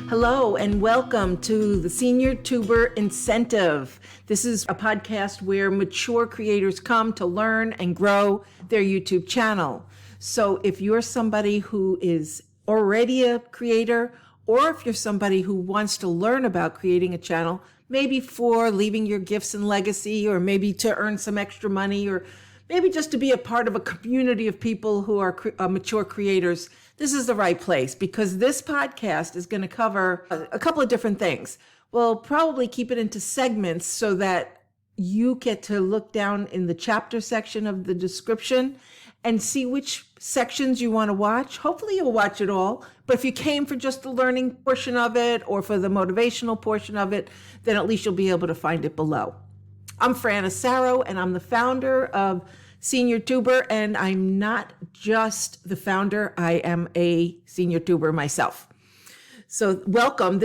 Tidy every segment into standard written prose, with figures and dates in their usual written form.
Hello and welcome to the Senior Tuber Incentive. This is a podcast where mature creators come to learn and grow their YouTube channel. So if you're somebody who is already a creator, or if you're somebody who wants to learn about creating a channel, maybe for leaving your gifts and legacy, or maybe to earn some extra money, or maybe just to be a part of a community of people who are mature creators, this is the right place, because this podcast is going to cover a couple of different things. We'll probably keep it into segments so that you get to look down in the chapter section of the description and see which sections you want to watch. Hopefully you'll watch it all, but if you came for just the learning portion of it or for the motivational portion of it, then at least you'll be able to find it below. I'm Fran Asaro, and I'm the founder of Senior Tuber, and I'm not just the founder, I am a Senior Tuber myself. So welcome.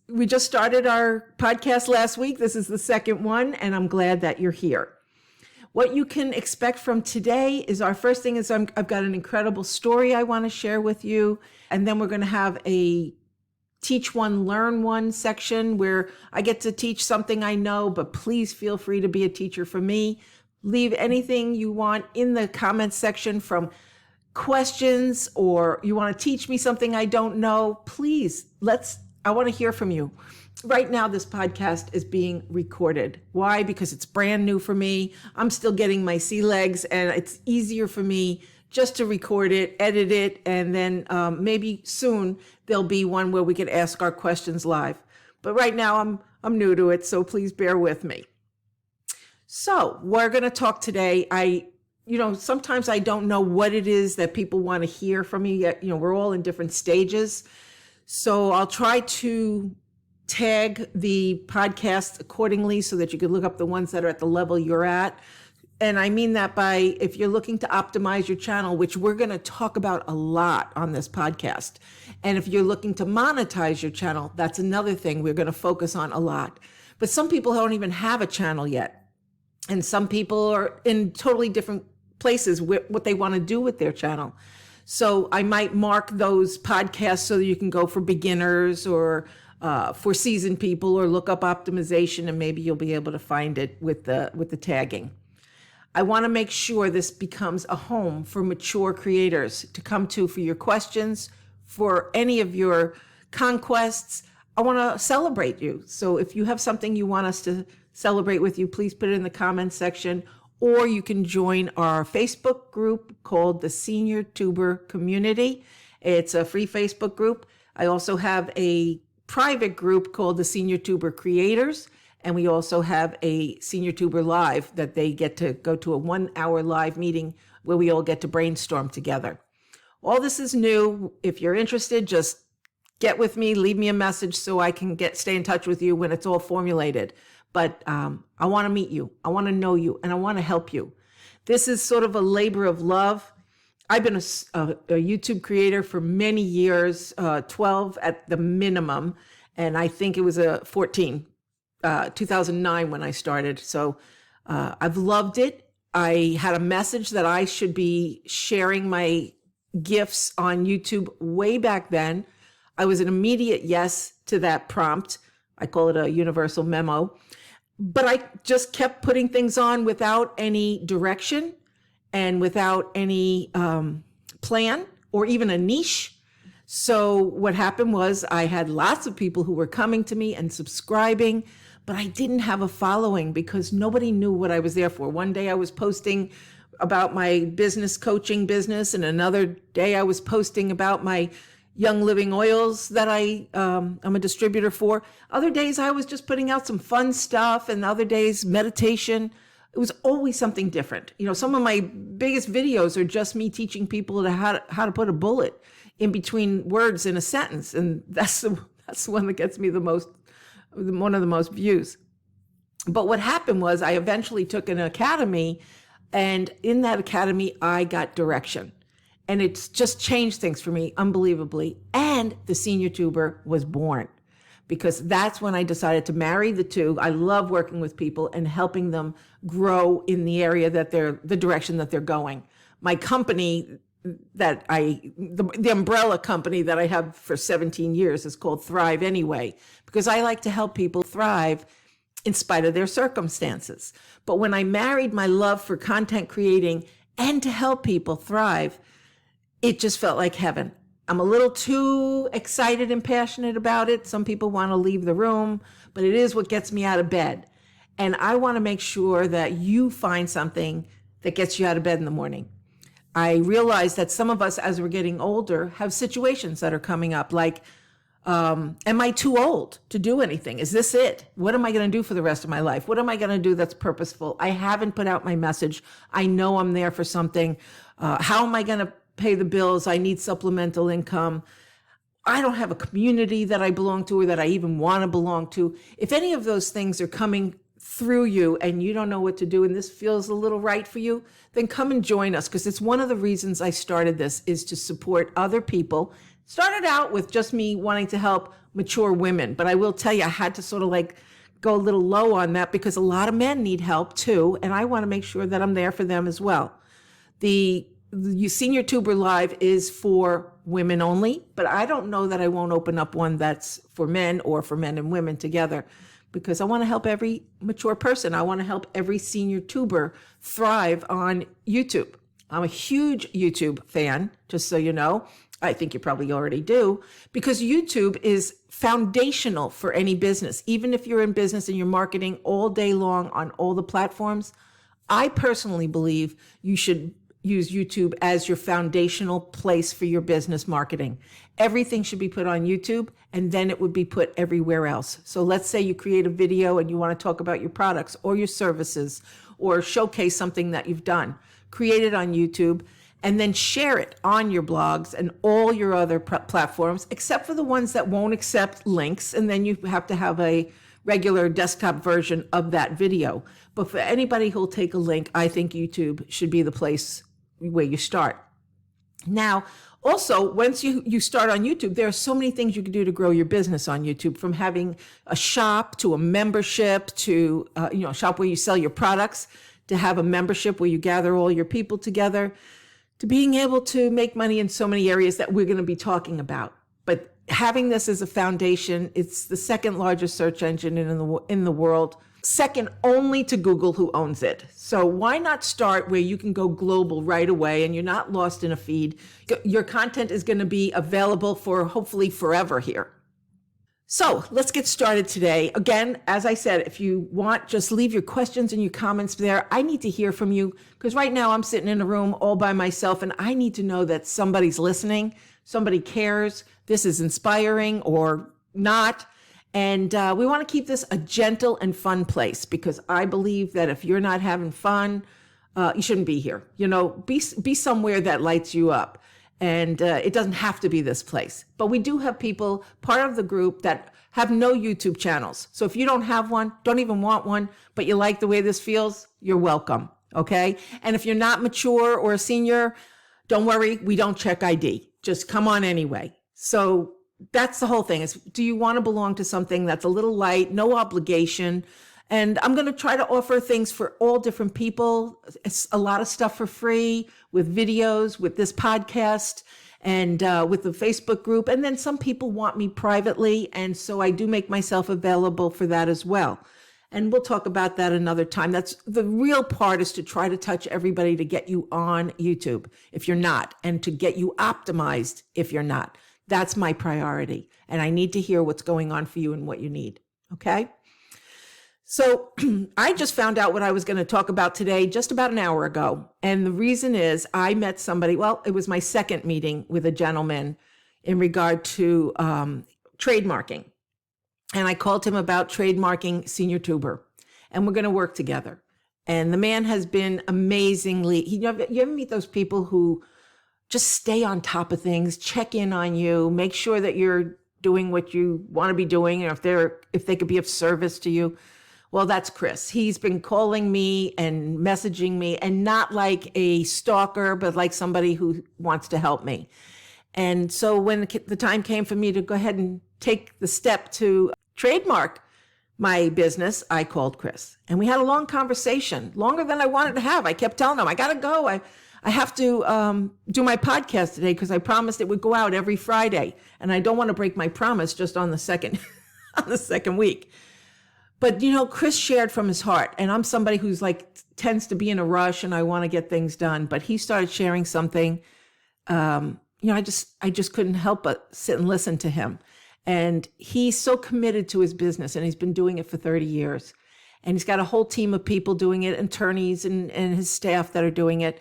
We just started our podcast last week. This is the second one, and I'm glad that you're here. What you can expect from today is our first thing is I've got an incredible story I want to share with you, and then we're going to have a Teach One, Learn One section where I get to teach something I know, but please feel free to be a teacher for me. Leave anything you want in the comments section, from questions, or you want to teach me something I don't know. Please, I want to hear from you. Right now, this podcast is being recorded. Why? Because it's brand new for me. I'm still getting my sea legs, and it's easier for me just to record it, edit it, and then maybe soon there'll be one where we can ask our questions live. But right now, I'm new to it, so please bear with me. So we're going to talk today. Sometimes I don't know what it is that people want to hear from me yet. We're all in different stages. So I'll try to tag the podcast accordingly so that you can look up the ones that are at the level you're at. And I mean that by, if you're looking to optimize your channel, which we're going to talk about a lot on this podcast. And if you're looking to monetize your channel, that's another thing we're going to focus on a lot. But some people don't even have a channel yet. And some people are in totally different places with what they want to do with their channel. So I might mark those podcasts so that you can go for beginners or for seasoned people, or look up optimization, and maybe you'll be able to find it with the tagging. I want to make sure this becomes a home for mature creators to come to for your questions, for any of your conquests. I want to celebrate you. So if you have something you want us to celebrate with you, please put it in the comments section, or you can join our Facebook group called the Senior Tuber Community. It's a free Facebook group. I also have a private group called the Senior Tuber Creators, and we also have a Senior Tuber Live that they get to go to a 1-hour live meeting where we all get to brainstorm together. All this is new. If you're interested, just get with me, leave me a message so I can stay in touch with you when it's all formulated. But I want to meet you, I want to know you, and I want to help you. This is sort of a labor of love. I've been a YouTube creator for many years, 12 at the minimum, and I think it was 14, 2009 when I started. So I've loved it. I had a message that I should be sharing my gifts on YouTube way back then. I was an immediate yes to that prompt. I call it a universal memo. But I just kept putting things on without any direction and without any plan or even a niche. So what happened was I had lots of people who were coming to me and subscribing, but I didn't have a following because nobody knew what I was there for. One day I was posting about my business coaching business, and another day I was posting about my Young Living Oils that I'm a distributor for. Other days I was just putting out some fun stuff, and other days meditation. It was always something different. Some of my biggest videos are just me teaching people how to put a bullet in between words in a sentence, and that's the one that gets me one of the most views. But what happened was I eventually took an academy, and in that academy I got direction. And it's just changed things for me unbelievably. And the Senior Tuber was born, because that's when I decided to marry the two. I love working with people and helping them grow in the area the direction that they're going. My company the umbrella company that I have for 17 years is called Thrive Anyway, because I like to help people thrive in spite of their circumstances. But when I married my love for content creating and to help people thrive, it just felt like heaven. I'm a little too excited and passionate about it. Some people want to leave the room, but it is what gets me out of bed. And I want to make sure that you find something that gets you out of bed in the morning. I realize that some of us, as we're getting older, have situations that are coming up like, am I too old to do anything? Is this it? What am I going to do for the rest of my life? What am I going to do that's purposeful? I haven't put out my message. I know I'm there for something. How am I going to pay the bills? I need supplemental income. I don't have a community that I belong to or that I even want to belong to. If any of those things are coming through you and you don't know what to do and this feels a little right for you, then come and join us, because it's one of the reasons I started this, is to support other people. Started out with just me wanting to help mature women, but I will tell you, I had to sort of like go a little low on that because a lot of men need help too, and I want to make sure that I'm there for them as well. The Senior Tuber Live is for women only, but I don't know that I won't open up one that's for men or for men and women together, because I want to help every mature person. I want to help every senior tuber thrive on YouTube. I'm a huge YouTube fan, just so you know. I think you probably already do, because YouTube is foundational for any business. Even if you're in business and you're marketing all day long on all the platforms, I personally believe you should use YouTube as your foundational place for your business marketing. Everything should be put on YouTube, and then it would be put everywhere else. So let's say you create a video and you want to talk about your products or your services or showcase something that you've done. Create it on YouTube and then share it on your blogs and all your other platforms, except for the ones that won't accept links. And then you have to have a regular desktop version of that video. But for anybody who'll take a link, I think YouTube should be the place where you start. Now, also, once you start on YouTube, there are so many things you can do to grow your business on YouTube, from having a shop to a membership to a shop where you sell your products, to have a membership where you gather all your people together, to being able to make money in so many areas that we're going to be talking about. But having this as a foundation, it's the second largest search engine in the world, second only to Google, who owns it. So why not start where you can go global right away and you're not lost in a feed? Your content is going to be available for hopefully forever here. So let's get started today. Again, as I said, if you want, just leave your questions and your comments there. I need to hear from you, because right now I'm sitting in a room all by myself and I need to know that somebody's listening, somebody cares, this is inspiring or not. And we want to keep this a gentle and fun place, because I believe that if you're not having fun, you shouldn't be here. Be somewhere that lights you up. And it doesn't have to be this place. But we do have people, part of the group, that have no YouTube channels. So if you don't have one, don't even want one, but you like the way this feels, you're welcome. Okay? And if you're not mature or a senior, don't worry, we don't check ID. Just come on anyway. So that's the whole thing, is, do you want to belong to something that's a little light, no obligation? And I'm going to try to offer things for all different people. It's a lot of stuff for free, with videos, with this podcast, and with the Facebook group. And then some people want me privately, and so I do make myself available for that as well. And we'll talk about that another time. That's the real part, is to try to touch everybody to get you on YouTube if you're not, and to get you optimized if you're not. That's my priority. And I need to hear what's going on for you and what you need. Okay? So I just found out what I was going to talk about today just about an hour ago. And the reason is I met somebody, well, it was my second meeting with a gentleman in regard to trademarking. And I called him about trademarking Senior Tuber. And we're going to work together. And the man has been amazingly, you ever meet those people who just stay on top of things, check in on you, make sure that you're doing what you want to be doing, or if they could be of service to you. Well, that's Chris. He's been calling me and messaging me, and not like a stalker, but like somebody who wants to help me. And so when the time came for me to go ahead and take the step to trademark my business, I called Chris, and we had a long conversation, longer than I wanted to have. I kept telling him, I got to go. I have to do my podcast today because I promised it would go out every Friday. And I don't want to break my promise just on the second, on the second week. But, Chris shared from his heart, and I'm somebody who's tends to be in a rush and I want to get things done. But he started sharing something, I just couldn't help but sit and listen to him. And he's so committed to his business, and he's been doing it for 30 years. And he's got a whole team of people doing it, attorneys and his staff that are doing it.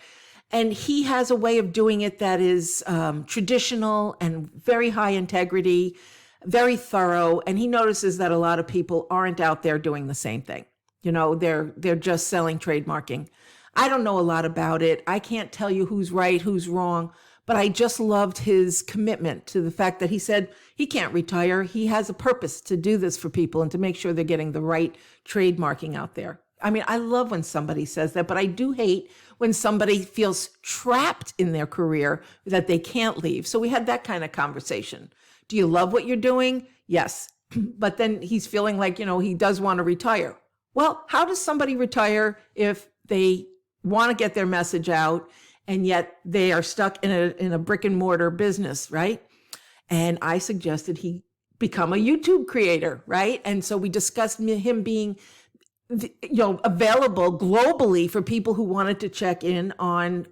And he has a way of doing it that is traditional and very high integrity, very thorough. And he notices that a lot of people aren't out there doing the same thing. They're just selling trademarking. I don't know a lot about it. I can't tell you who's right, who's wrong, but I just loved his commitment to the fact that he said he can't retire. He has a purpose to do this for people and to make sure they're getting the right trademarking out there. I mean, I love when somebody says that, but I do hate when somebody feels trapped in their career that they can't leave. So we had that kind of conversation. Do you love what you're doing? Yes. But then he's feeling like, he does want to retire. Well, how does somebody retire if they want to get their message out and yet they are stuck in a brick and mortar business, right? And I suggested he become a YouTube creator, right? And so we discussed him being available globally for people who wanted to check in on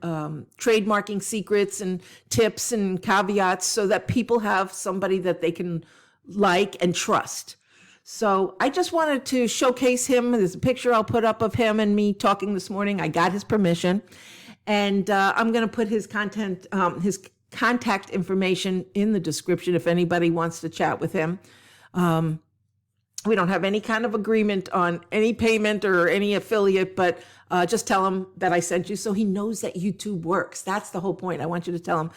trademarking secrets and tips and caveats so that people have somebody that they can like and trust. So I just wanted to showcase him. There's a picture I'll put up of him and me talking this morning. I got his permission, and I'm going to put his contact information in the description if anybody wants to chat with him. We don't have any kind of agreement on any payment or any affiliate, but just tell him that I sent you so he knows that YouTube works. That's the whole point. I want you to tell him,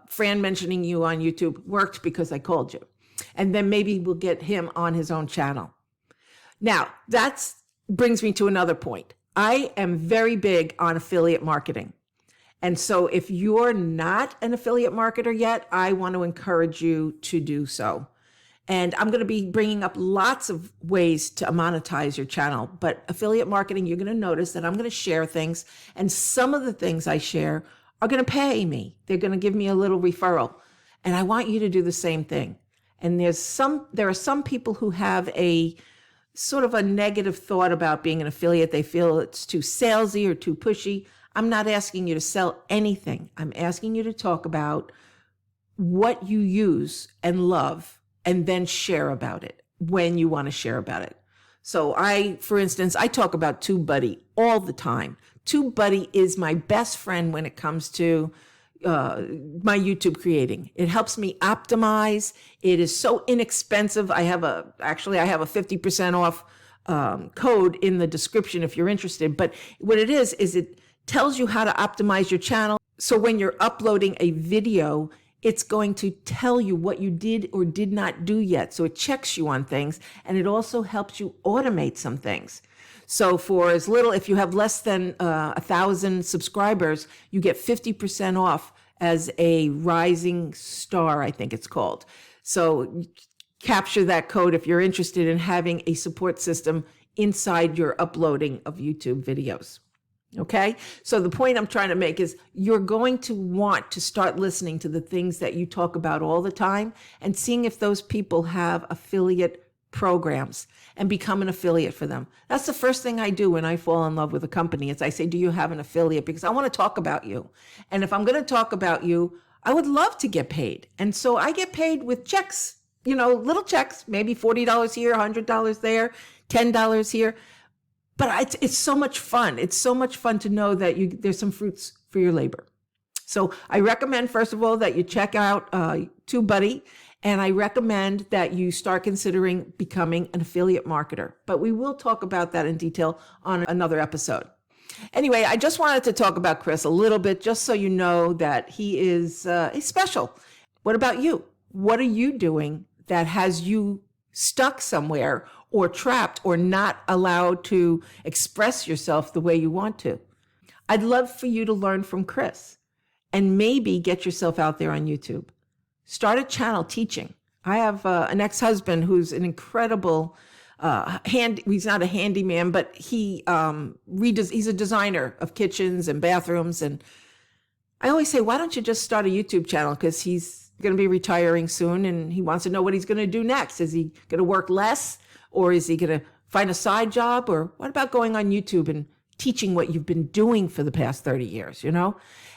Fran mentioning you on YouTube worked because I called you. And then maybe we'll get him on his own channel. Now, that brings me to another point. I am very big on affiliate marketing. And so if you're not an affiliate marketer yet, I want to encourage you to do so. And I'm going to be bringing up lots of ways to monetize your channel. But affiliate marketing, you're going to notice that I'm going to share things. And some of the things I share are going to pay me. They're going to give me a little referral. And I want you to do the same thing. And there are some people who have a sort of a negative thought about being an affiliate. They feel it's too salesy or too pushy. I'm not asking you to sell anything. I'm asking you to talk about what you use and love and then share about it when you want to share about it. So for instance, I talk about TubeBuddy all the time. TubeBuddy is my best friend when it comes to my YouTube creating. It helps me optimize. It is so inexpensive. I have a 50% off code in the description if you're interested. But what it is it tells you how to optimize your channel. So when you're uploading a video, it's going to tell you what you did or did not do yet. So it checks you on things, and it also helps you automate some things. So for as little, if you have less than 1,000 subscribers, you get 50% off as a rising star, I think it's called. So capture that code if you're interested in having a support system inside your uploading of YouTube videos. Okay? So the point I'm trying to make is you're going to want to start listening to the things that you talk about all the time and seeing if those people have affiliate programs and become an affiliate for them. That's the first thing I do when I fall in love with a company is I say, do you have an affiliate? Because I want to talk about you. And if I'm going to talk about you, I would love to get paid. And so I get paid with checks, little checks, maybe $40 here, $100 there, $10 here. But it's so much fun. It's so much fun to know that there's some fruits for your labor. So I recommend, first of all, that you check out TubeBuddy. And I recommend that you start considering becoming an affiliate marketer. But we will talk about that in detail on another episode. Anyway, I just wanted to talk about Chris a little bit, just so you know that he's special. What about you? What are you doing that has you stuck somewhere or trapped or not allowed to express yourself the way you want to? I'd love for you to learn from Chris and maybe get yourself out there on YouTube. Start a channel teaching. I have an ex-husband who's an incredible he's not a handyman, but he's a designer of kitchens and bathrooms, and I always say, why don't you just start a YouTube channel? Because he's going to be retiring soon and he wants to know what he's going to do next. Is he going to work less, or is he going to find a side job? Or what about going on YouTube and teaching what you've been doing for the past 30 years,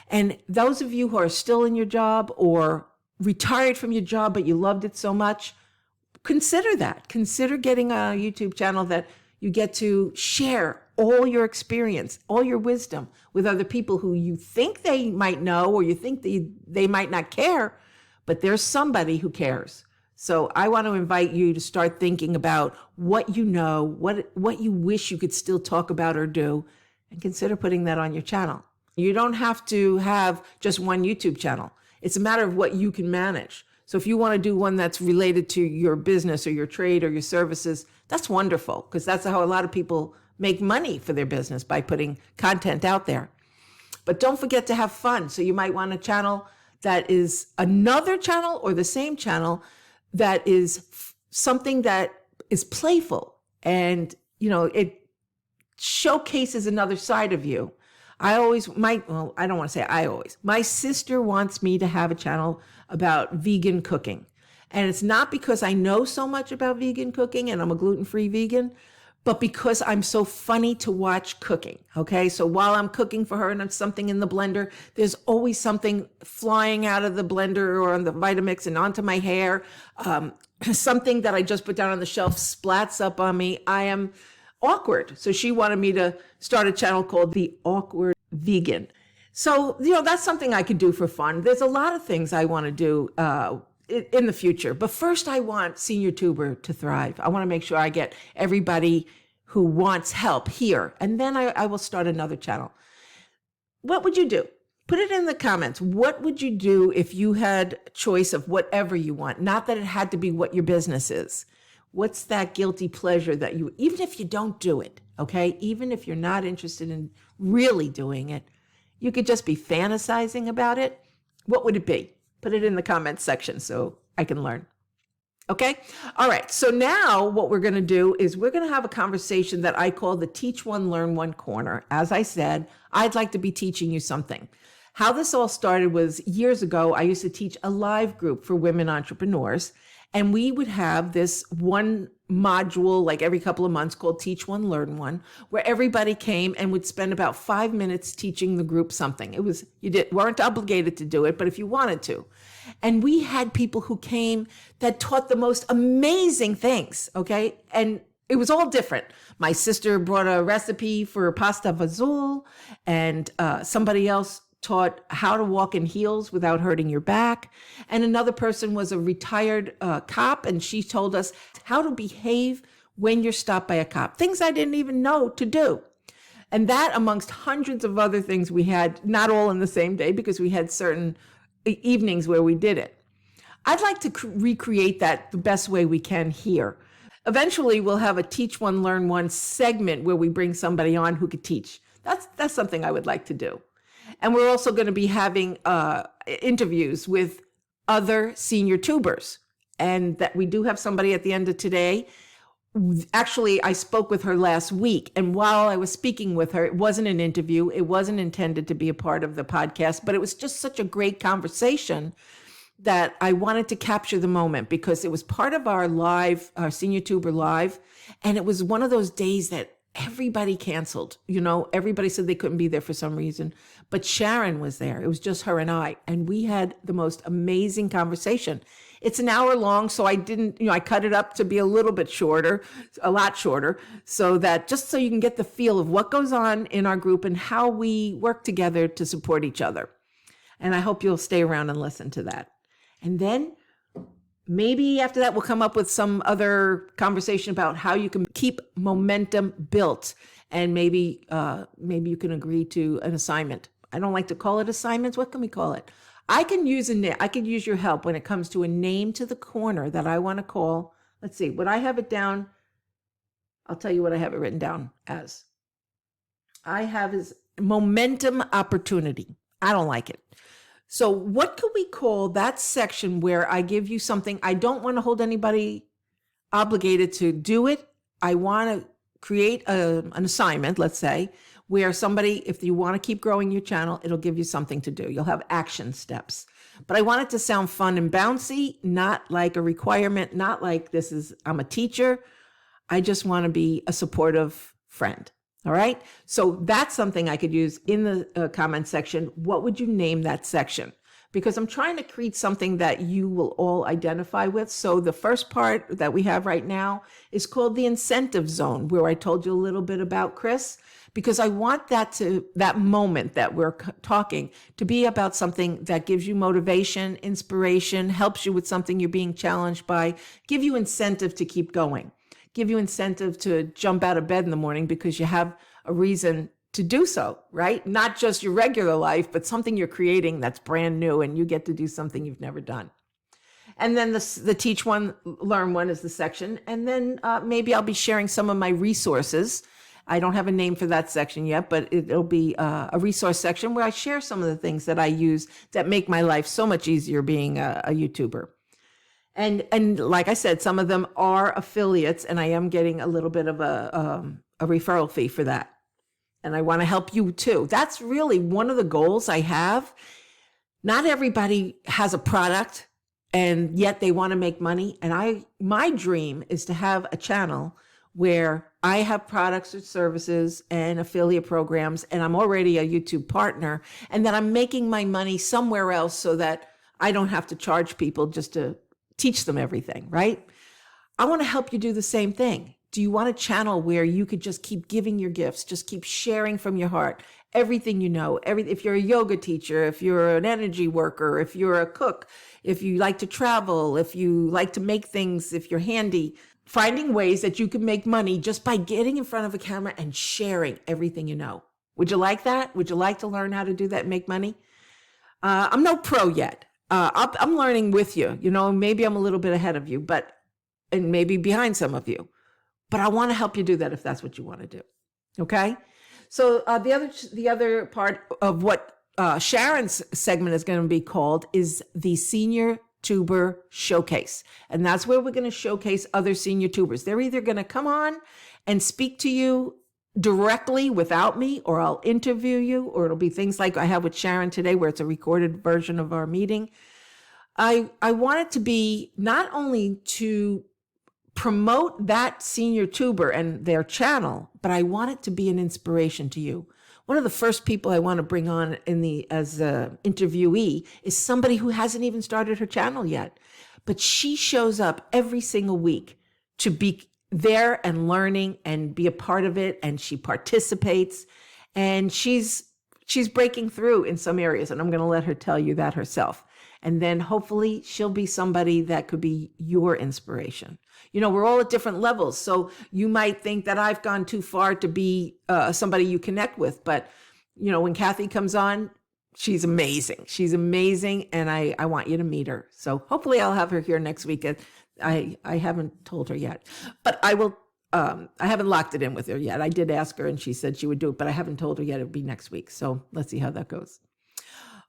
And those of you who are still in your job or retired from your job, but you loved it so much, consider that. Consider getting a YouTube channel that you get to share all your experience, all your wisdom with other people who you think they might know, or you think they might not care, but there's somebody who cares. So I want to invite you to start thinking about what you know, what you wish you could still talk about or do, and consider putting that on your channel. You don't have to have just one YouTube channel. It's a matter of what you can manage. So if you want to do one that's related to your business or your trade or your services, that's wonderful, because that's how a lot of people make money for their business, by putting content out there. But don't forget to have fun. So you might want a channel that is another channel or the same channel that is something that is playful and, it showcases another side of you. I don't want to say I always. My sister wants me to have a channel about vegan cooking. And it's not because I know so much about vegan cooking and I'm a gluten-free vegan, but because I'm so funny to watch cooking, okay? So while I'm cooking for her and there's something in the blender, there's always something flying out of the blender or on the Vitamix and onto my hair. Something that I just put down on the shelf splats up on me. I am awkward. So she wanted me to start a channel called The Awkward Vegan. So, that's something I could do for fun. There's a lot of things I want to do in the future. But first, I want Senior Tuber to thrive. I want to make sure I get everybody who wants help here. And then I will start another channel. What would you do? Put it in the comments. What would you do if you had a choice of whatever you want? Not that it had to be what your business is. What's that guilty pleasure that even if you don't do it, okay? Even if you're not interested in really doing it, you could just be fantasizing about it. What would it be? Put it in the comments section so I can learn. Okay? All right. So now what we're going to do is we're going to have a conversation that I call the Teach One, Learn One Corner. As I said, I'd like to be teaching you something. How this all started was years ago. I used to teach a live group for women entrepreneurs, and we would have this one module like every couple of months called Teach One, Learn One, where everybody came and would spend about 5 minutes teaching the group something. It was, weren't obligated to do it, but if you wanted to. And we had people who came that taught the most amazing things, okay? And it was all different. My sister brought a recipe for pasta fazool, and somebody else taught how to walk in heels without hurting your back. And another person was a retired cop, and she told us how to behave when you're stopped by a cop. Things I didn't even know to do. And that amongst hundreds of other things we had, not all in the same day, because we had certain evenings where we did it. I'd like to recreate that the best way we can here. Eventually, we'll have a Teach One, Learn One segment where we bring somebody on who could teach. That's something I would like to do. And we're also going to be having interviews with other senior tubers. And that we do have somebody at the end of today. Actually, I spoke with her last week. And while I was speaking with her, it wasn't an interview. It wasn't intended to be a part of the podcast, but it was just such a great conversation that I wanted to capture the moment because it was part of our Senior Tuber Live. And it was one of those days that everybody canceled. Everybody said they couldn't be there for some reason. But Sharon was there. It was just her and I. And we had the most amazing conversation. It's an hour long, so I cut it up to be a little bit shorter, a lot shorter, so that just so you can get the feel of what goes on in our group and how we work together to support each other. And I hope you'll stay around and listen to that. And then maybe after that, we'll come up with some other conversation about how you can keep momentum built. And maybe you can agree to an assignment. I don't like to call it assignments. What can we call it? I can use your help when it comes to a name to the corner that I want to call. Let's see, would I have it down? I'll tell you what I have it written down as. I have is momentum opportunity. I don't like it. So what could we call that section where I give you something? I don't want to hold anybody obligated to do it. I want to create an assignment, let's say, where somebody, if you want to keep growing your channel, it'll give you something to do. You'll have action steps. But I want it to sound fun and bouncy, not like a requirement, not like I'm a teacher. I just want to be a supportive friend. All right. So that's something I could use in the comment section. What would you name that section? Because I'm trying to create something that you will all identify with. So the first part that we have right now is called the incentive zone, where I told you a little bit about Chris, because I want that moment that we're talking to be about something that gives you motivation, inspiration, helps you with something you're being challenged by, give you incentive to keep going, give you incentive to jump out of bed in the morning because you have a reason to do so, right? Not just your regular life, but something you're creating that's brand new and you get to do something you've never done. And then the teach one, learn one is the section. And then maybe I'll be sharing some of my resources. I don't have a name for that section yet, but it'll be a resource section where I share some of the things that I use that make my life so much easier being a YouTuber. And like I said, some of them are affiliates, and I am getting a little bit of a referral fee for that. And I want to help you too. That's really one of the goals I have. Not everybody has a product and yet they want to make money. And my dream is to have a channel where I have products or services and affiliate programs, and I'm already a YouTube partner, and that I'm making my money somewhere else so that I don't have to charge people just to teach them everything, right? I want to help you do the same thing. Do you want a channel where you could just keep giving your gifts, just keep sharing from your heart, everything you know, if you're a yoga teacher, if you're an energy worker, if you're a cook, if you like to travel, if you like to make things, if you're handy, finding ways that you can make money just by getting in front of a camera and sharing everything you know. Would you like that? Would you like to learn how to do that and make money? I'm no pro yet. I'm learning with you. Maybe I'm a little bit ahead of you, and maybe behind some of you. But I want to help you do that if that's what you want to do. Okay. So the other part of what Sharon's segment is going to be called is the Senior Tuber Showcase. And that's where we're going to showcase other senior tubers. They're either going to come on and speak to you directly without me, or I'll interview you, or it'll be things like I have with Sharon today, where it's a recorded version of our meeting. I want it to be not only to promote that senior tuber and their channel, but I want it to be an inspiration to you. One of the first people I want to bring on as an interviewee is somebody who hasn't even started her channel yet, but she shows up every single week to be there and learning and be a part of it, and she participates, and she's breaking through in some areas, and I'm going to let her tell you that herself. And then hopefully she'll be somebody that could be your inspiration. We're all at different levels. So you might think that I've gone too far to be somebody you connect with. But, when Kathy comes on, she's amazing. She's amazing. And I want you to meet her. So hopefully I'll have her here next week. I haven't told her yet, but I will. I haven't locked it in with her yet. I did ask her and she said she would do it, but I haven't told her yet. It'll be next week. So let's see how that goes.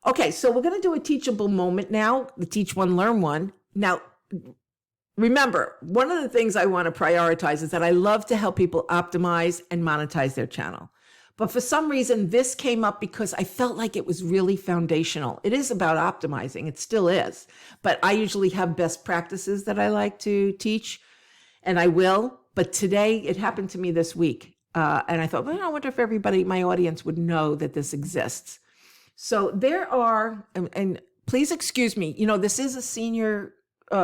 Okay, so we're going to do a teachable moment now, the teach one, learn one. Now, remember, one of the things I want to prioritize is that I love to help people optimize and monetize their channel. But for some reason, this came up because I felt like it was really foundational. It is about optimizing. It still is. But I usually have best practices that I like to teach, and I will. But today, it happened to me this week. And I thought, I wonder if everybody, my audience, would know that this exists. So there are, and please excuse me, this is a senior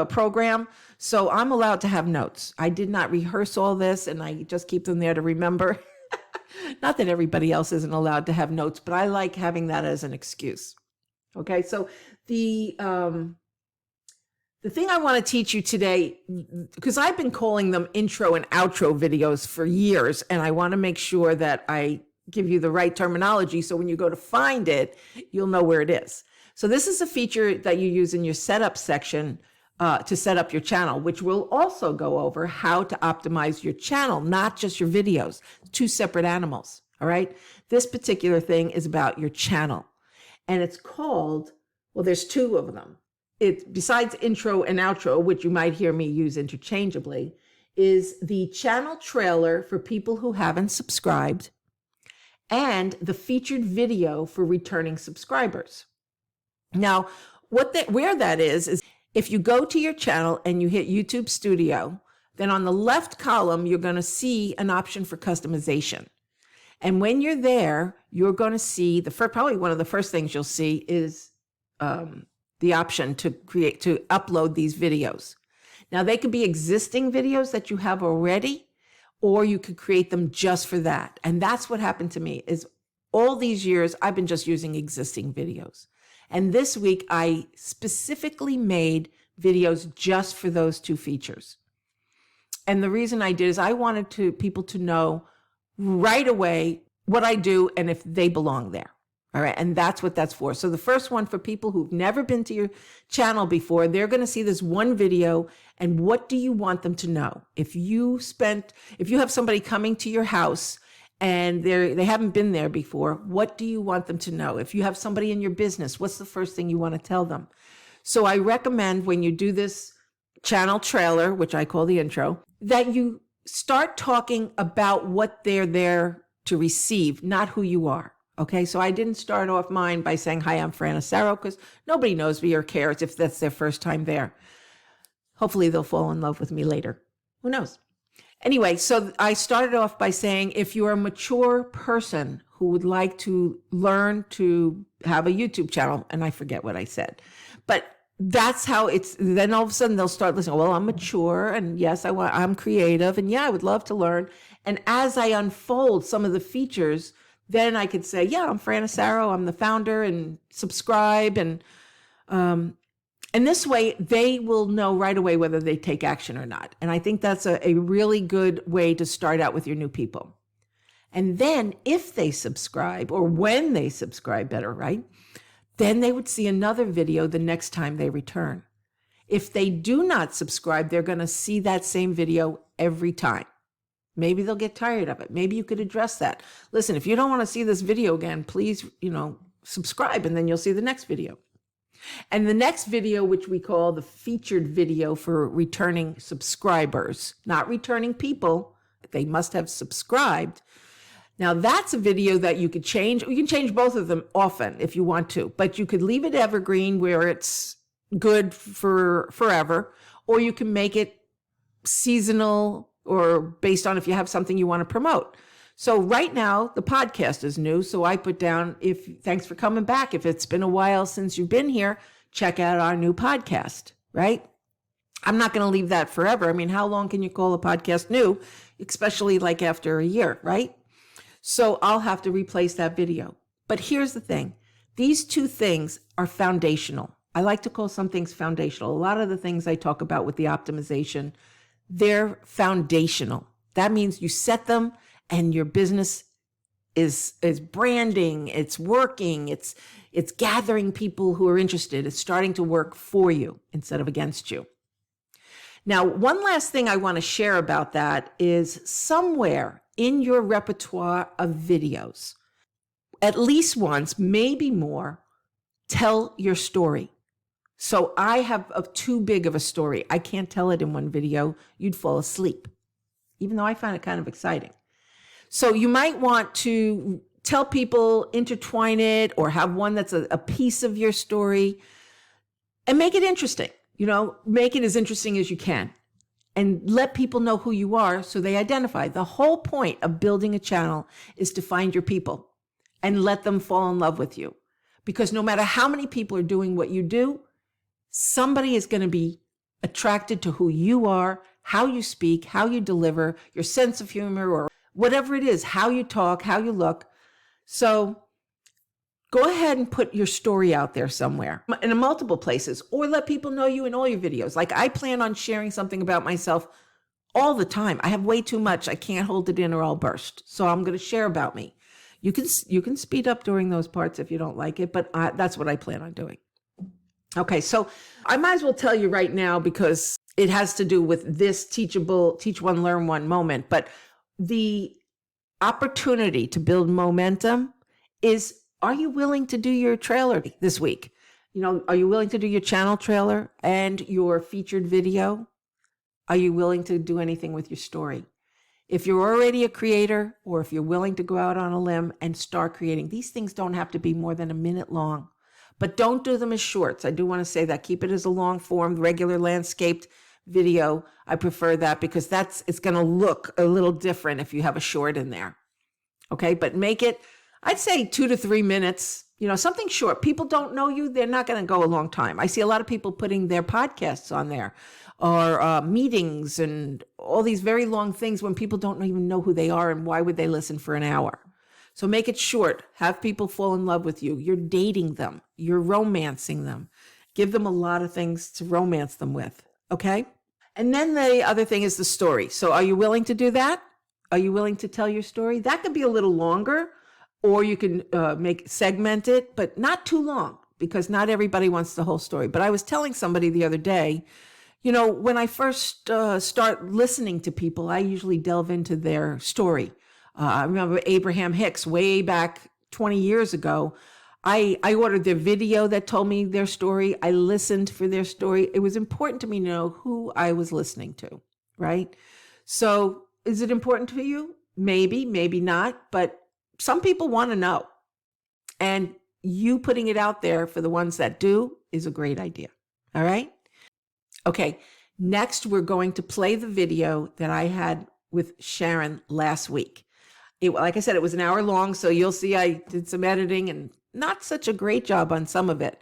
program, so I'm allowed to have notes. I did not rehearse all this, and I just keep them there to remember. Not that everybody else isn't allowed to have notes, but I like having that as an excuse. Okay, so the thing I want to teach you today, because I've been calling them intro and outro videos for years, and I want to make sure that I give you the right terminology so when you go to find it, you'll know where it is. So this is a feature that you use in your setup section to set up your channel, which will also go over how to optimize your channel, not just your videos, two separate animals. All right. This particular thing is about your channel, and it's called, well, there's two of them. It, besides intro and outro, which you might hear me use interchangeably, is the channel trailer for people who haven't subscribed, and the featured video for returning subscribers. Now, where that is if you go to your channel and you hit YouTube Studio, then on the left column, you're going to see an option for customization. And when you're there, you're going to see probably one of the first things you'll see is the option to upload these videos. Now, they could be existing videos that you have already, or you could create them just for that. And that's what happened to me is all these years, I've been just using existing videos. And this week, I specifically made videos just for those two features. And the reason I did is I wanted people to know right away what I do and if they belong there. All right. And that's what that's for. So the first one, for people who've never been to your channel before, they're going to see this one video. And what do you want them to know? If you have somebody coming to your house and they haven't been there before, what do you want them to know? If you have somebody in your business, what's the first thing you want to tell them? So I recommend when you do this channel trailer, which I call the intro, that you start talking about what they're there to receive, not who you are. Okay, so I didn't start off mine by saying, hi, I'm Fran Asaro, because nobody knows me or cares if that's their first time there. Hopefully they'll fall in love with me later. Who knows? Anyway, so I started off by saying, if you're a mature person who would like to learn to have a YouTube channel, and I forget what I said, but that's how then all of a sudden they'll start listening. Well, I'm mature, and yes, I'm creative, and yeah, I would love to learn. And as I unfold some of the features, then I could say, yeah, I'm Fran Asaro, I'm the founder, and subscribe. And this way they will know right away whether they take action or not. And I think that's a really good way to start out with your new people. And then if they subscribe, or when they subscribe better, right? Then they would see another video the next time they return. If they do not subscribe, they're going to see that same video every time. Maybe they'll get tired of it. Maybe you could address that. Listen, if you don't want to see this video again, please, subscribe, and then you'll see the next video. And the next video, which we call the featured video for returning subscribers, not returning people, they must have subscribed. Now that's a video that you could change. You can change both of them often if you want to, but you could leave it evergreen where it's good for forever, or you can make it seasonal or based on if you have something you want to promote. So right now the podcast is new. So I put down, thanks for coming back. If it's been a while since you've been here, check out our new podcast, right? I'm not going to leave that forever. I mean, how long can you call a podcast new, especially like after a year, right? So I'll have to replace that video. But here's the thing. These two things are foundational. I like to call some things foundational. A lot of the things I talk about with the optimization, they're foundational. That means you set them and your business is branding, it's working, it's gathering people who are interested. It's starting to work for you instead of against you. Now, one last thing I want to share about that is somewhere in your repertoire of videos, at least once, maybe more, tell your story. So I have too big of a story. I can't tell it in one video. You'd fall asleep, even though I find it kind of exciting. So you might want to tell people, intertwine it, or have one that's a piece of your story and make it interesting. Make it as interesting as you can and let people know who you are so they identify. The whole point of building a channel is to find your people and let them fall in love with you. Because no matter how many people are doing what you do, somebody is going to be attracted to who you are, how you speak, how you deliver, your sense of humor, or whatever it is, how you talk, how you look. So go ahead and put your story out there somewhere in multiple places, or let people know you in all your videos. Like I plan on sharing something about myself all the time. I have way too much. I can't hold it in or I'll burst. So I'm going to share about me. You can speed up during those parts if you don't like it, but that's what I plan on doing. Okay, so I might as well tell you right now because it has to do with this teachable, teach one, learn one moment. But the opportunity to build momentum is, are you willing to do your trailer this week? Are you willing to do your channel trailer and your featured video? Are you willing to do anything with your story? If you're already a creator, or if you're willing to go out on a limb and start creating, these things don't have to be more than a minute long, but don't do them as shorts. I do want to say that. Keep it as a long form, regular landscaped video. I prefer that because it's going to look a little different if you have a short in there. Okay. But make it, I'd say 2 to 3 minutes, something short. People don't know you. They're not going to go a long time. I see a lot of people putting their podcasts on there, or meetings and all these very long things when people don't even know who they are and why would they listen for an hour. So make it short. Have people fall in love with you. You're dating them. You're romancing them. Give them a lot of things to romance them with. Okay. And then the other thing is the story. So are you willing to do that? Are you willing to tell your story? That could be a little longer, or you can segment it, but not too long, because not everybody wants the whole story. But I was telling somebody the other day, when I first start listening to people, I usually delve into their story. I remember Abraham Hicks way back 20 years ago. I ordered their video that told me their story. I listened for their story. It was important to me to know who I was listening to, right? So is it important to you? Maybe, maybe not, but some people want to know. And you putting it out there for the ones that do is a great idea. All right? Okay, next we're going to play the video that I had with Sharon last week. Like I said, it was an hour long, so you'll see I did some editing and not such a great job on some of it.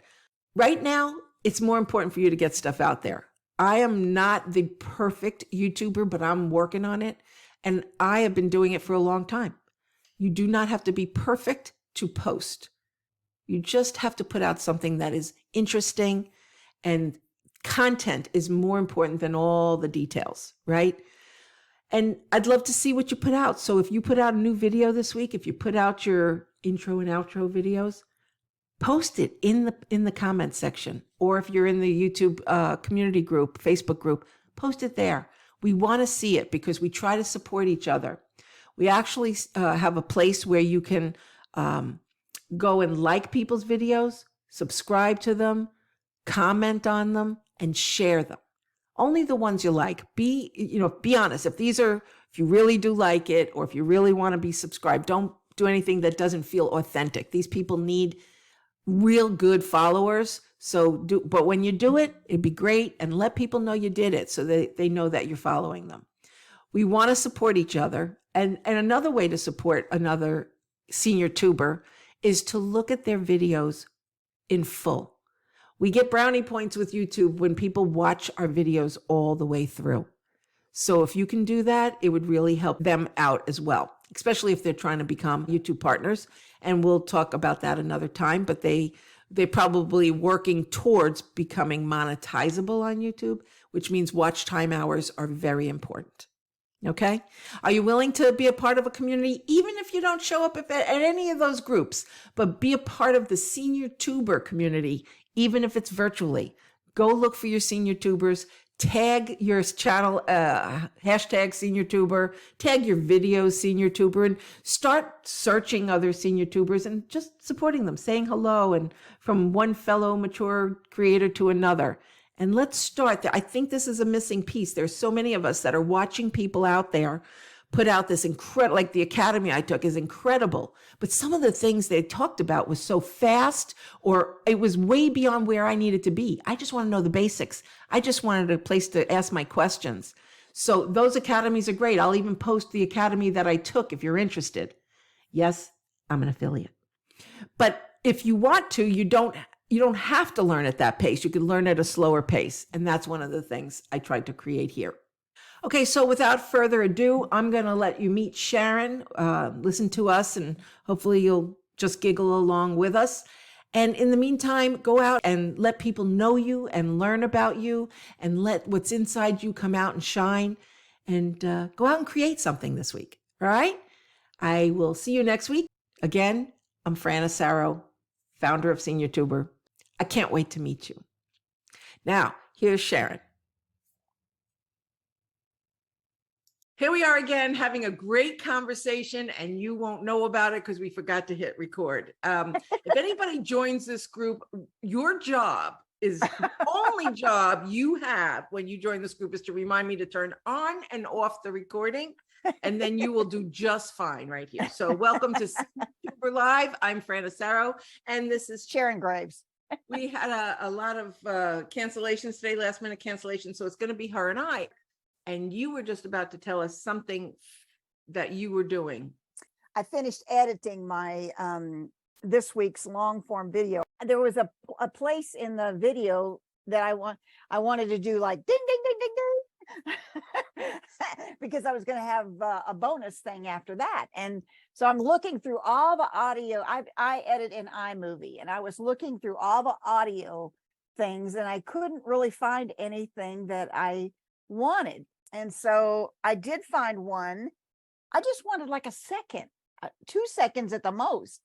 Right now, it's more important for you to get stuff out there. I am not the perfect YouTuber, but I'm working on it, and I have been doing it for a long time. You do not have to be perfect to post. You just have to put out something that is interesting, and content is more important than all the details, right? And I'd love to see what you put out. So if you put out a new video this week, if you put out your intro and outro videos, post it in the comment section. Or if you're in the YouTube community group, Facebook group, post it there. We want to see it because we try to support each other. We actually have a place where you can go and like people's videos, subscribe to them, comment on them, and share them. Only the ones you like. Be honest. If you really do like it, or if you really want to be subscribed, don't do anything that doesn't feel authentic. These people need real good followers. But when you do it, it'd be great, and let people know you did it so they know that you're following them. We want to support each other. And another way to support another senior tuber is to look at their videos in full. We get brownie points with YouTube when people watch our videos all the way through. So if you can do that, it would really help them out as well, especially if they're trying to become YouTube partners. And we'll talk about that another time, but they're probably working towards becoming monetizable on YouTube, which means watch time hours are very important. Okay. Are you willing to be a part of a community, even if you don't show up at any of those groups, but be a part of the senior tuber community, even if it's virtually? Go look for your senior tubers, tag your channel, hashtag senior tuber, tag your videos senior tuber, and start searching other senior tubers and just supporting them, saying hello, and from one fellow mature creator to another. And let's start there. I think this is a missing piece. There's so many of us that are watching people out there put out this incredible, like the academy I took is incredible. But some of the things they talked about was so fast, or it was way beyond where I needed to be. I just want to know the basics. I just wanted a place to ask my questions. So those academies are great. I'll even post the academy that I took if you're interested. Yes, I'm an affiliate. But if you want to, you don't have to learn at that pace. You can learn at a slower pace. And that's one of the things I tried to create here. Okay, so without further ado, I'm going to let you meet Sharon, listen to us, and hopefully you'll just giggle along with us. And in the meantime, go out and let people know you and learn about you, and let what's inside you come out and shine, and go out and create something this week. All right? I will see you next week. Again, I'm Fran Asaro, founder of Senior Tuber. I can't wait to meet you. Now, here's Sharon. Here we are again having a great conversation, and you won't know about it because we forgot to hit record. If anybody joins this group, your job is the only job you have when you join this group is to remind me to turn on and off the recording, and then you will do just fine right here. So welcome to Super Live. I'm Fran Asaro, and this is Sharon Graves. We had a lot of cancellations today, last minute cancellations. So it's going to be her and I. And you were just about to tell us something that you were doing. I finished editing my this week's long form video. There was a place in the video that I wanted to do like ding ding ding ding ding because I was going to have a bonus thing after that. And so I'm looking through all the audio. I edit in iMovie, and I was looking through all the audio things, and I couldn't really find anything that I wanted. And so I did find one. I just wanted like a second, 2 seconds at the most.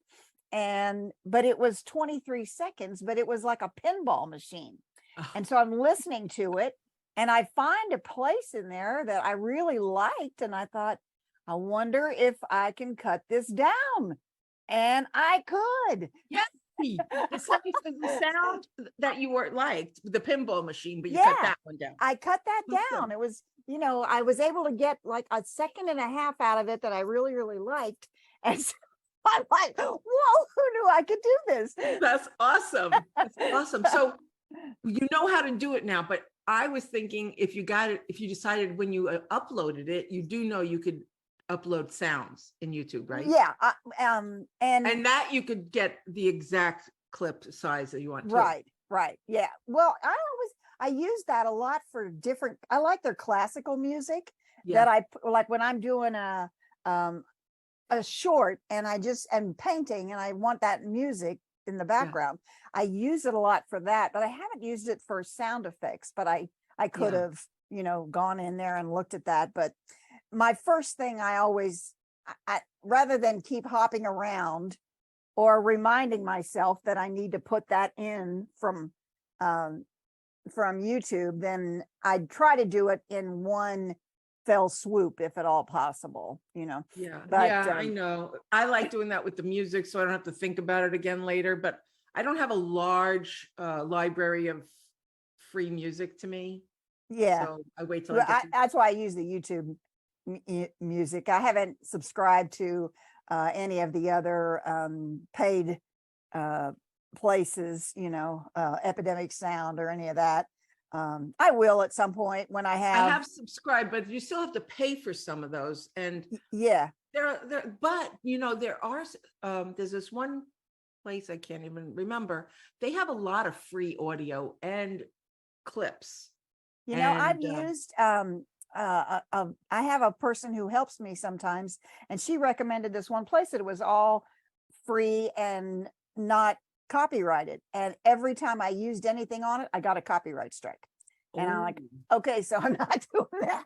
But it was 23 seconds, but it was like a pinball machine. Oh. And so I'm listening to it, and I find a place in there that I really liked. And I thought, I wonder if I can cut this down. And I could. Yes. The sound that you were liked, the pinball machine, but you cut that one down. I cut that down. It was, I was able to get like a second and a half out of it that I really, really liked. And so I'm like, whoa, who knew I could do this? That's awesome. That's awesome. So you know how to do it now, but I was thinking if you decided when you uploaded it, you do know you could upload sounds in YouTube, right? Yeah. And that you could get the exact clip size that you want to. Right. Yeah. Well, I use that a lot for different, I like their classical music that I like when I'm doing a short and I just am painting and I want that music in the background. I use it a lot for that, but I haven't used it for sound effects, but I could have, gone in there and looked at that. But my first thing I rather than keep hopping around or reminding myself that I need to put that in from YouTube, then I'd try to do it in one fell swoop if at all possible, But, I know. I like doing that with the music so I don't have to think about it again later, but I don't have a large library of free music to me. Yeah. So I wait till that's why I use the YouTube music. I haven't subscribed to any of the other paid places, Epidemic Sound or any of that. I will at some point when I have subscribed, but you still have to pay for some of those. And but there are there's this one place I can't even remember. They have a lot of free audio and clips. I've used I have a person who helps me sometimes, and she recommended this one place that it was all free and not copyrighted. And every time I used anything on it, I got a copyright strike. And I'm like, okay, so I'm not doing that.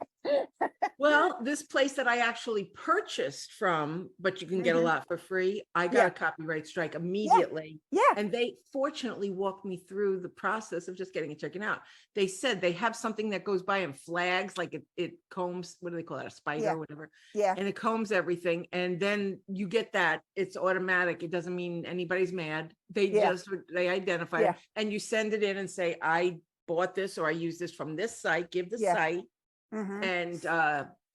Well, this place that I actually purchased from, but you can get a lot for free, I got a copyright strike immediately. Yeah. And they fortunately walked me through the process of just getting it taken out. They said they have something that goes by and flags, like it combs, what do they call that? A spider or whatever. Yeah. And it combs everything. And then you get that. It's automatic. It doesn't mean anybody's mad. They identify it. And you send it in and say, I bought this or I use this from this site, give the site, and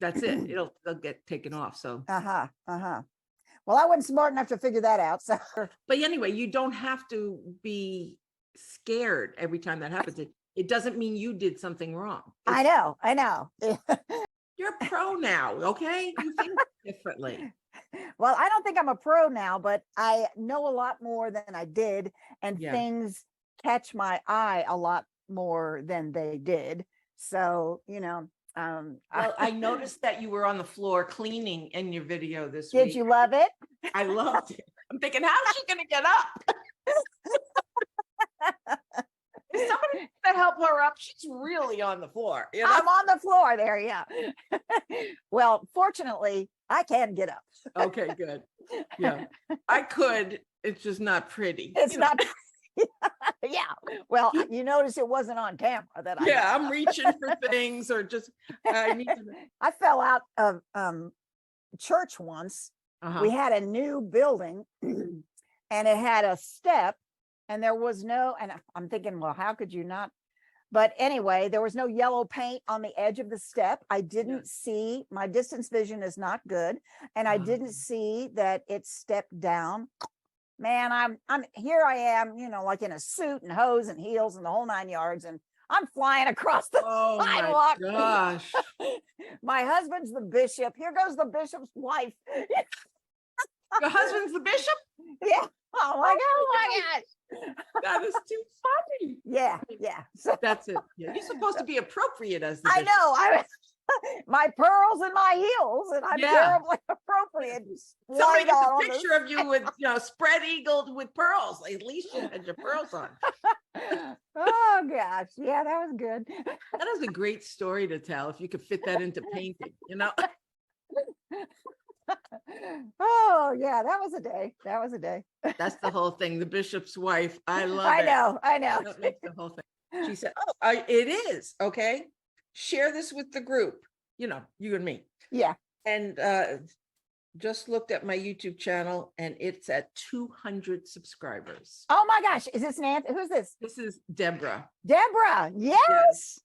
that's it. They'll get taken off. So well, I wasn't smart enough to figure that out. So but anyway, you don't have to be scared every time that happens. It doesn't mean you did something wrong. I know. You're a pro now, okay? You think differently. Well, I don't think I'm a pro now, but I know a lot more than I did, and things catch my eye a lot more than they did. So, well, I noticed that you were on the floor cleaning in your video this week. Did you love it? I loved it. I'm thinking, how's she gonna get up? Is somebody to help her up? She's really on the floor. I'm on the floor there, yeah. Well, fortunately, I can get up. Okay, good. Yeah, I could. It's just not pretty. It's not. Yeah. Well, you notice it wasn't on camera that I. I'm reaching for things or just. I fell out of church once. We had a new building, and it had a step, and there was no, and I'm thinking, well, how could you not? But anyway, there was no yellow paint on the edge of the step. I didn't see, my distance vision is not good. And I didn't see that it stepped down. Man, I'm here I am, you know, like in a suit and hose and heels and the whole 9 yards. And I'm flying across the sidewalk. My gosh. My husband's the bishop. Here goes the bishop's wife. Your husband's the bishop? Yeah. Oh my gosh. That is too funny. Yeah. So That's it. Yeah. You're supposed to be appropriate as the I bishop. know. My pearls and my heels, and I'm terribly appropriate. Somebody gets a picture of you with, you know, spread eagled with pearls. At least you had your pearls on. Oh gosh. Yeah, that was good. That is a great story to tell if you could fit that into painting, you know? Oh yeah, that was a day. That was a day. That's the whole thing. The bishop's wife. I love it. I know. That makes the whole thing. She said, it is. Okay. Share this with the group, you know, you and me. Yeah. And just looked at my YouTube channel and it's at 200 subscribers. Oh my gosh. Is this Nancy? Who's this? This is Deborah. Deborah. Yes.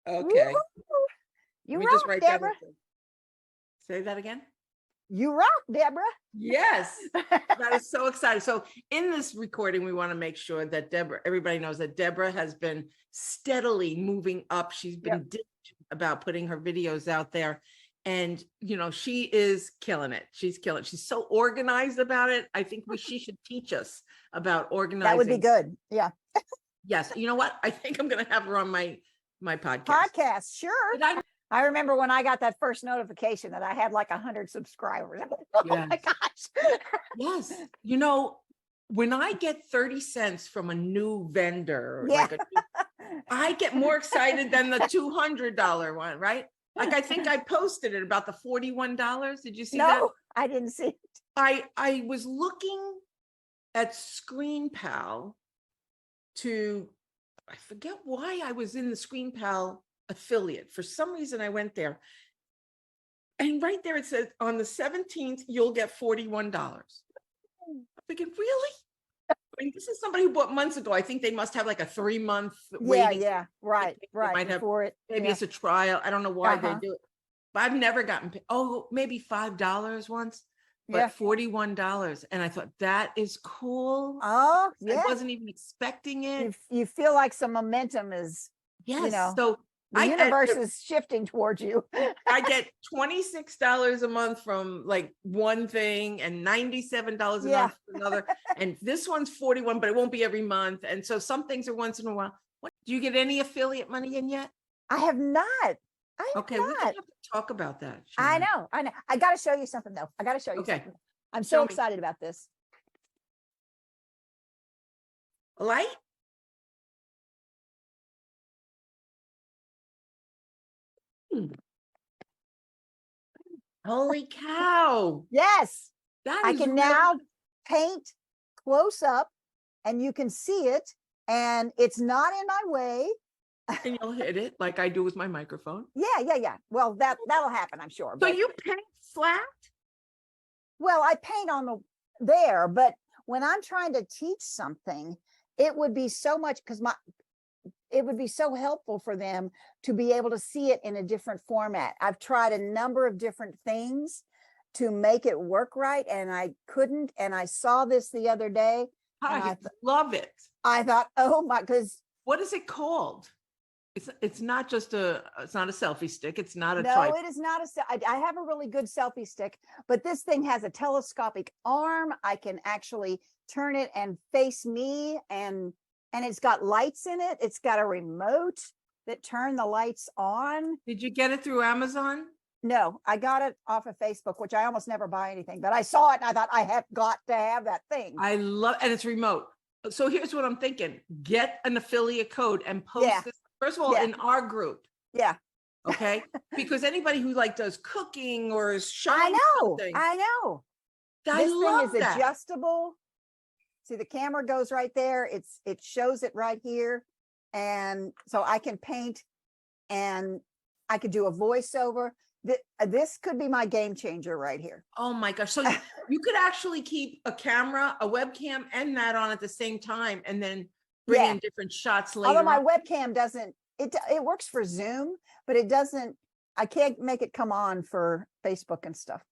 Okay. Woo-hoo. You Let me rock, just write down Deborah. Say that again. You rock, Deborah. Yes. That is so exciting. So in this recording, we want to make sure that everybody knows that Deborah has been steadily moving up. She's been diligent about putting her videos out there. And, you know, she is killing it. She's killing it. She's so organized about it. I think she should teach us about organizing. That would be good. Yeah. Yes. You know what? I think I'm going to have her on my podcast. Podcast. Sure. I remember when I got that first notification that I had like 100 subscribers. Oh my gosh. Yes. You know, when I get 30 cents from a new vendor, I get more excited than the $200 one, right? Like I think I posted it about the $41. Did you see that? No, I didn't see it. I was looking at ScreenPal I forget why I was in the ScreenPal affiliate. For some reason I went there. And right there it says on the 17th, you'll get $41. I'm thinking, really? I mean, this is somebody who bought months ago. I think they must have like a 3-month waiting. Yeah. Right. Might have, maybe it's a trial. I don't know why they do it. But I've never gotten paid. Oh, maybe $5 once, but $41. And I thought that is cool. Oh, yeah. I wasn't even expecting it. You feel like some momentum is, yes. You know, so the universe is shifting towards you. I get $26 a month from like one thing and $97 a month from another. And this one's $41, but it won't be every month. And so some things are once in a while. Do you get any affiliate money in yet? I have not. We have to talk about that. Sharon. I know. I got to show you something though. I got to show you something. I'm so excited about this. Light? Holy cow. Yes. I can now paint close up and you can see it and it's not in my way. And you'll hit it like I do with my microphone. Yeah. Well, that'll happen, I'm sure. So you paint flat? Well, I paint on there, but when I'm trying to teach something, it would be so much it would be so helpful for them to be able to see it in a different format. I've tried a number of different things to make it work right, and I couldn't. And I saw this the other day. I love it. I thought, oh my, because what is it called? It's not just it's not a selfie stick. It's not a no, it is not I have a really good selfie stick, but this thing has a telescopic arm. I can actually turn it and face me, and it's got lights in it. It's got a remote that turn the lights on. Did you get it through Amazon? No, I got it off of Facebook, which I almost never buy anything, but I saw it and I thought I have got to have that thing. I love, and it's remote. So here's what I'm thinking. Get an affiliate code and post this. First of all, in our group. Yeah. Okay. Because anybody who like does cooking or is showing something. I know. This thing is adjustable. See, the camera goes right there. It shows it right here. And so I can paint and I could do a voiceover. This could be my game changer right here. Oh my gosh. So you could actually keep a camera, a webcam, and that on at the same time, and then bring in different shots later. Although my webcam doesn't, it works for Zoom, but it doesn't, I can't make it come on for Facebook and stuff.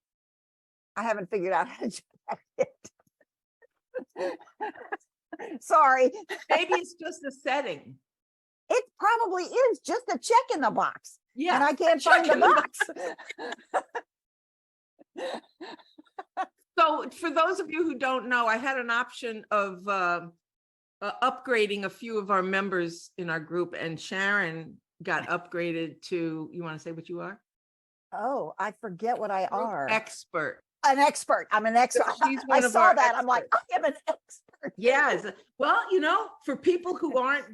I haven't figured out how to do that yet. Sorry. Maybe it's just a setting. It probably is just a check in the box. Yeah. And I can't find the box. So for those of you who don't know, I had an option of upgrading a few of our members in our group, and Sharon got upgraded to, you want to say what you are? Oh, I forget what I are. Expert. An expert. I'm an expert. I saw that. I'm like, I am an expert. Yeah. Well, for people who aren't,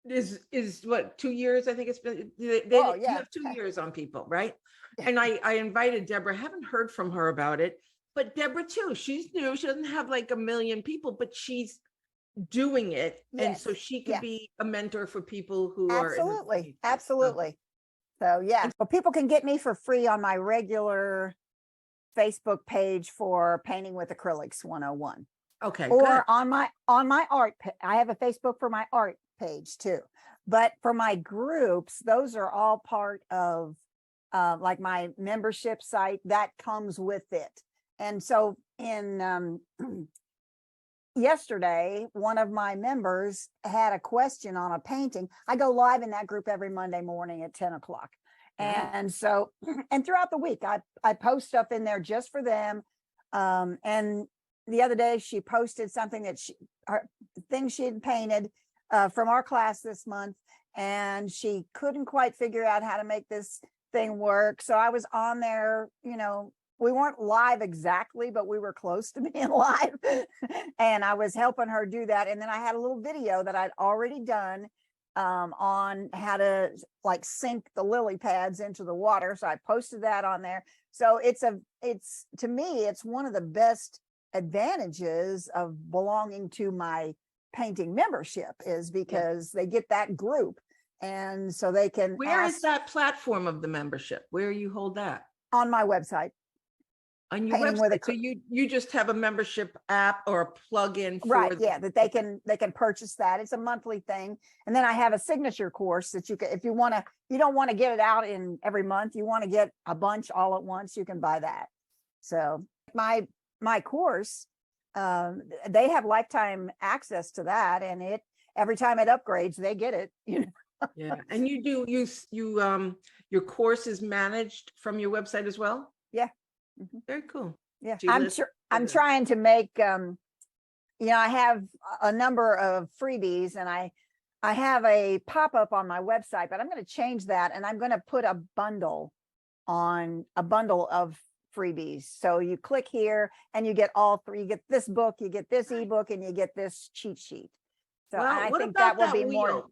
is what, 2 years? I think it's been, you have 2 years on people, right? And I invited Deborah. I haven't heard from her about it, but Deborah too, she's new. She doesn't have like 1 million people, but she's doing it. And so she could be a mentor for people who are. Absolutely. So yeah, well, people can get me for free on my regular Facebook page for Painting with Acrylics 101. Okay. Or good. on my art, I have a Facebook for my art page too. But for my groups, those are all part of like my membership site that comes with it. And so in yesterday, one of my members had a question on a painting. I go live in that group every Monday morning at 10 o'clock. And so, and throughout the week, I post stuff in there just for them. And the other day she posted something that things she had painted from our class this month, and she couldn't quite figure out how to make this thing work. So I was on there, we weren't live exactly, but we were close to being live. And I was helping her do that. And then I had a little video that I'd already done on how to like sink the lily pads into the water. So I posted that on there. So to me, it's one of the best advantages of belonging to my painting membership is because they get that group. And so they can. Where is that platform of the membership? Where you hold that? On my website. On your website. So you just have a membership app or a plugin for that they can purchase that. It's a monthly thing. And then I have a signature course that you can, if you don't want to get it out in every month, you want to get a bunch all at once, you can buy that. So my course, they have lifetime access to that, and every time it upgrades, they get it, Yeah. And your course is managed from your website as well? Yeah. Mm-hmm. Very cool. Yeah. I'm trying to make, I have a number of freebies, and I have a pop-up on my website, but I'm going to change that, and I'm going to put a bundle of freebies. So you click here and you get all three. You get this book, you get this ebook, and you get this cheat sheet. So I think that will be more.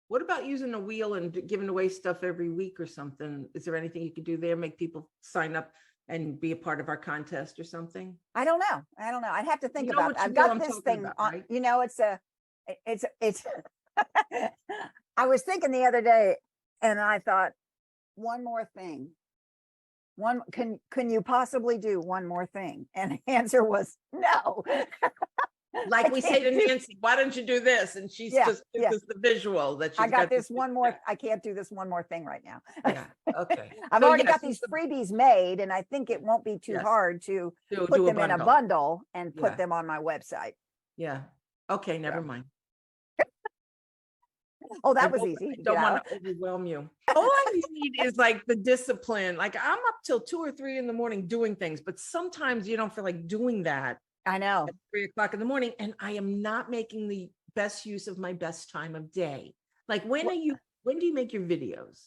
What about using a wheel and giving away stuff every week or something? Is there anything you could do there? Make people sign up and be a part of our contest or something? I don't know. I'd have to think about it. I've got this thing on, right? It's I was thinking the other day, and I thought, one more thing. Can you possibly do one more thing? And the answer was no. Like we say to Nancy, why don't you do this? And she's just gives us the visual that she's I got this one more. I can't do this one more thing right now. Yeah. Okay. I've already got these freebies made, and I think it won't be too hard to put them in a bundle and put them on my website. Yeah. Okay. Never mind. Oh, that was easy. I don't want to overwhelm you. All I need is like the discipline. Like I'm up till 2 or 3 in the morning doing things, but sometimes you don't feel like doing that. I know. At 3 o'clock in the morning, and I am not making the best use of my best time of day. Like when do you make your videos?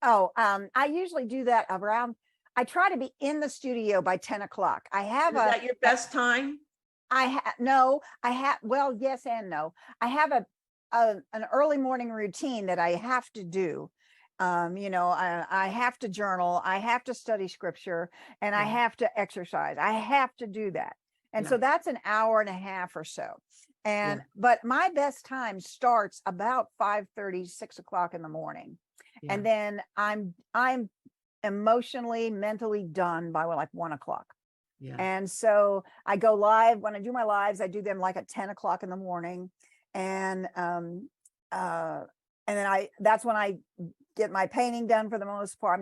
Oh, I usually do that around, I try to be in the studio by 10 o'clock. Is that your best time? Well, yes and no. I have an early morning routine that I have to do. I have to journal, I have to study scripture, and I have to exercise. I have to do that. And so that's an hour and a half or so. But my best time starts about 5:30, 6 o'clock in the morning. And then I'm emotionally, mentally done by like 1 o'clock. Yeah. And so I go live. When I do my lives, I do them like at 10 o'clock in the morning. And then that's when I get my painting done for the most part.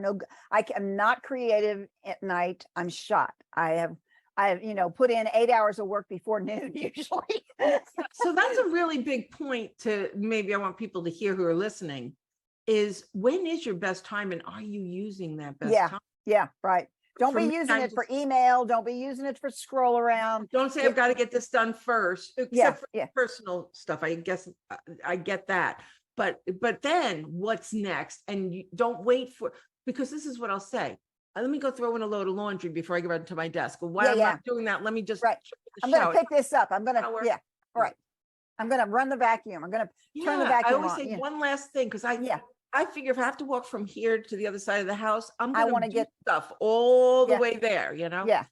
I'm not creative at night. I'm shot. I have, put in 8 hours of work before noon usually. So that's a really big point to maybe I want people to hear who are listening is when is your best time and are you using that best time? Yeah, right. Don't For be me, using it for email. Don't be using it for scroll around. Don't say I've got to get this done first, except for personal stuff. I guess I get that. But then what's next? And you don't wait because this is what I'll say. Let me go throw in a load of laundry before I get right to my desk. Well, while I'm not doing that, let me just I'm going to pick this up. I'm going to, right. I'm going to run the vacuum. I'm going to turn the vacuum on. I always say one last thing because I figure if I have to walk from here to the other side of the house, I'm going to get stuff all the way there, Yeah.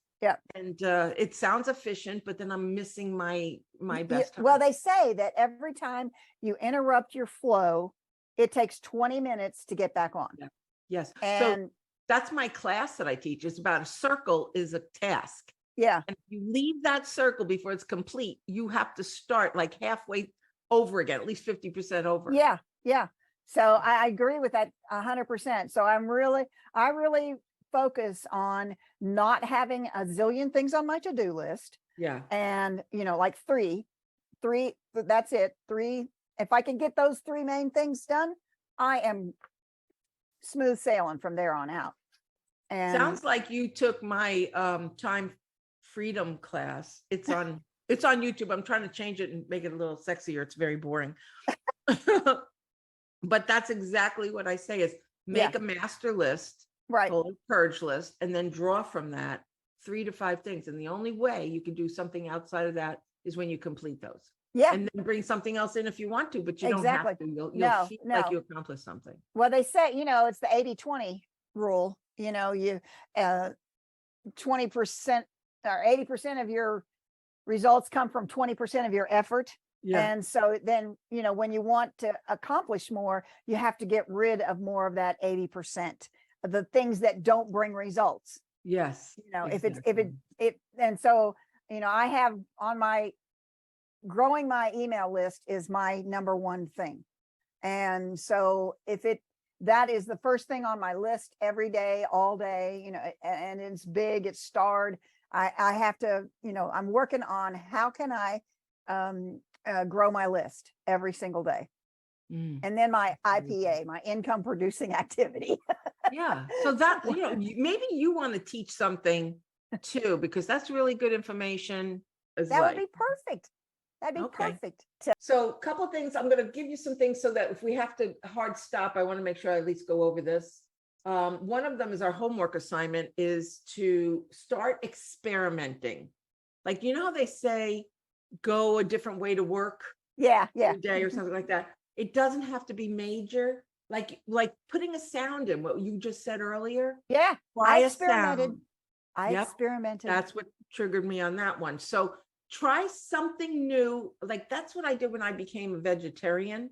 And it sounds efficient, but then I'm missing my best time. Well, they say that every time you interrupt your flow, it takes 20 minutes to get back on. Yeah. Yes. And so that's my class that I teach. It's about a circle is a task. Yeah. And if you leave that circle before it's complete, you have to start like halfway over again, at least 50% over. Yeah. Yeah. So I agree with that 100%. So I really focus on not having a zillion things on my to-do list. Yeah. And, like three, that's it. 3. If I can get those 3 main things done, I am smooth sailing from there on out. And sounds like you took my time freedom class. It's on YouTube. I'm trying to change it and make it a little sexier. It's very boring. But that's exactly what I say is make a master list, right? A purge list, and then draw from that 3 to 5 things. And the only way you can do something outside of that is when you complete those. Yeah. And then bring something else in if you want to, but you don't have to. You'll feel like you accomplished something. Well, they say, it's the 80-20 rule. You 20% or 80% of your results come from 20% of your effort. Yeah. And so then, when you want to accomplish more, you have to get rid of more of that 80% of the things that don't bring results. Yes. If it, and so, I have on my growing my email list is my number one thing. And so that is the first thing on my list every day, all day, and it's big, it's starred. I have to, I'm working on how can I, grow my list every single day. And then my IPA, my income producing activity. Yeah. So that, maybe you want to teach something too, because that's really good information. That would be perfect. That'd be perfect. So a couple of things, I'm going to give you some things so that if we have to hard stop, I want to make sure I at least go over this. One of them is our homework assignment is to start experimenting. Like, how they say, go a different way to work every day or something like that. It doesn't have to be major, like putting a sound in what you just said earlier. Yeah. I experimented. Experimented. That's what triggered me on that one. So try something new. Like that's what I did when I became a vegetarian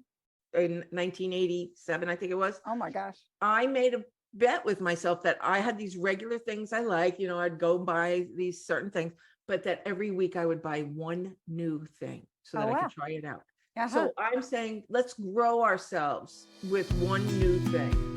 in 1987, I think it was. Oh my gosh. I made a bet with myself that I had these regular things I like, I'd go buy these certain things, but that every week I would buy one new thing so that I could try it out. So I'm saying, let's grow ourselves with one new thing.